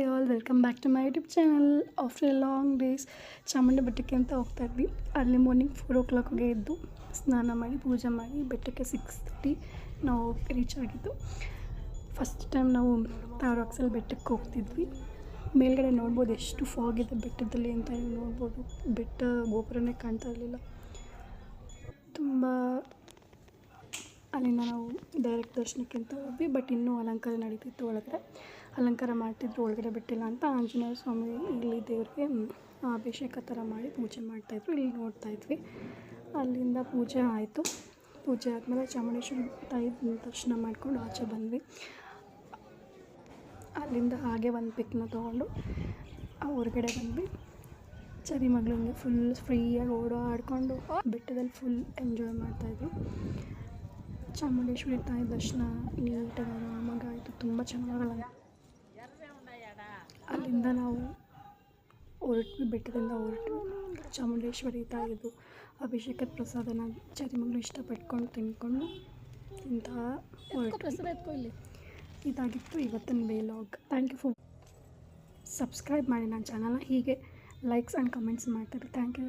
Hi all, welcome back to my YouTube channel. After a long days Chamundi ಬೆಟ್ಟಕ್ಕೆ ಅಂತ ಹೋಗ್ತಾಯಿದ್ವಿ. ಅಲ್ಲಿ ಮಾರ್ನಿಂಗ್ 4 o'clockಗೆ ಎದ್ದು ಸ್ನಾನ ಮಾಡಿ ಪೂಜೆ ಮಾಡಿ ಬೆಟ್ಟಕ್ಕೆ 6:30 ನಾವು ರೀಚ್ ಆಗಿದ್ದು. ಫಸ್ಟ್ ಟೈಮ್ ನಾವು ತಾರಾಕ್ಸಲ್ ಬೆಟ್ಟಕ್ಕೆ ಹೋಗ್ತಿದ್ವಿ. ಮೇಲ್ಗಡೆ ನೋಡ್ಬೋದು ಎಷ್ಟು ಫಾಗ್ ಇದೆ ಬೆಟ್ಟದಲ್ಲಿ ಅಂತ ನೋಡ್ಬೋದು. ಬೆಟ್ಟ ಗೋಪುರನೇ ಕಾಣ್ತಾ ಇರಲಿಲ್ಲ. ತುಂಬ ಅಲ್ಲಿಂದ ನಾವು ಡೈರೆಕ್ಟ್ ದರ್ಶನಕ್ಕೆ ಅಂತ ಹೋದ್ವಿ. ಬಟ್ ಇನ್ನೂ ಅಲಂಕಾರ ನಡೀತಿತ್ತು. ಒಳಗಡೆ ಅಲಂಕಾರ ಮಾಡ್ತಿದ್ರು, ಒಳಗಡೆ ಬಿಟ್ಟಿಲ್ಲ ಅಂತ. ಆಂಜನೇಯ ಸ್ವಾಮಿ ಇಲ್ಲಿ ದೇವ್ರಿಗೆ ಅಭಿಷೇಕ ಥರ ಮಾಡಿ ಪೂಜೆ ಮಾಡ್ತಾಯಿದ್ರು. ಇಲ್ಲಿ ನೋಡ್ತಾಯಿದ್ವಿ. ಅಲ್ಲಿಂದ ಪೂಜೆ ಆಯಿತು. ಪೂಜೆ ಆದಮೇಲೆ ಚಾಮುಂಡೇಶ್ವರಿ ತಾಯಿ ದರ್ಶನ ಮಾಡ್ಕೊಂಡು ಆಚೆ ಬಂದ್ವಿ. ಅಲ್ಲಿಂದ ಹಾಗೆ ಒಂದು ಪಿಕ್ನ ತೊಗೊಂಡು ಹೊರಗಡೆ ಬಂದ್ವಿ. ಚರಿಮಗ್ಳಂಗೆ ಫುಲ್ ಫ್ರೀಯಾಗಿ ಓಡಾಡಿಕೊಂಡು ಬೆಟ್ಟದಲ್ಲಿ ಫುಲ್ ಎಂಜಾಯ್ ಮಾಡ್ತಾಯಿದ್ವಿ. ಚಾಮುಂಡೇಶ್ವರಿ ತಾಯಿ ದರ್ಶನ ನೀಟಾಗಿ ಆರಾಮಾಗಿ ಆಯಿತು. ತುಂಬ ಚೆನ್ನಾಗಲ್ಲ. ಅಲ್ಲಿಂದ ನಾವು ಹೊರಟ್ವಿ, ಬೆಟ್ಟದಿಂದ ಹೊರಟ್ವಿ. ಚಾಮುಂಡೇಶ್ವರಿ ತಾಯಿದು ಅಭಿಷೇಕದ ಪ್ರಸಾದನ ಚರಿಮಗ್ಳು ಇಷ್ಟಪಟ್ಕೊಂಡು ತಿಂದ್ಕೊಂಡು ಹೊರಟ್ವಿ. ಇದಾಗಿತ್ತು ಇವತ್ತಿನ vlog. Thank you for subscribe ಮಾಡಿ ನನ್ನ ಚಾನಲ್ನ. ಹೀಗೆ ಲೈಕ್ಸ್ ಆ್ಯಂಡ್ ಕಮೆಂಟ್ಸ್ ಮಾಡ್ತಾರೆ. Thank you.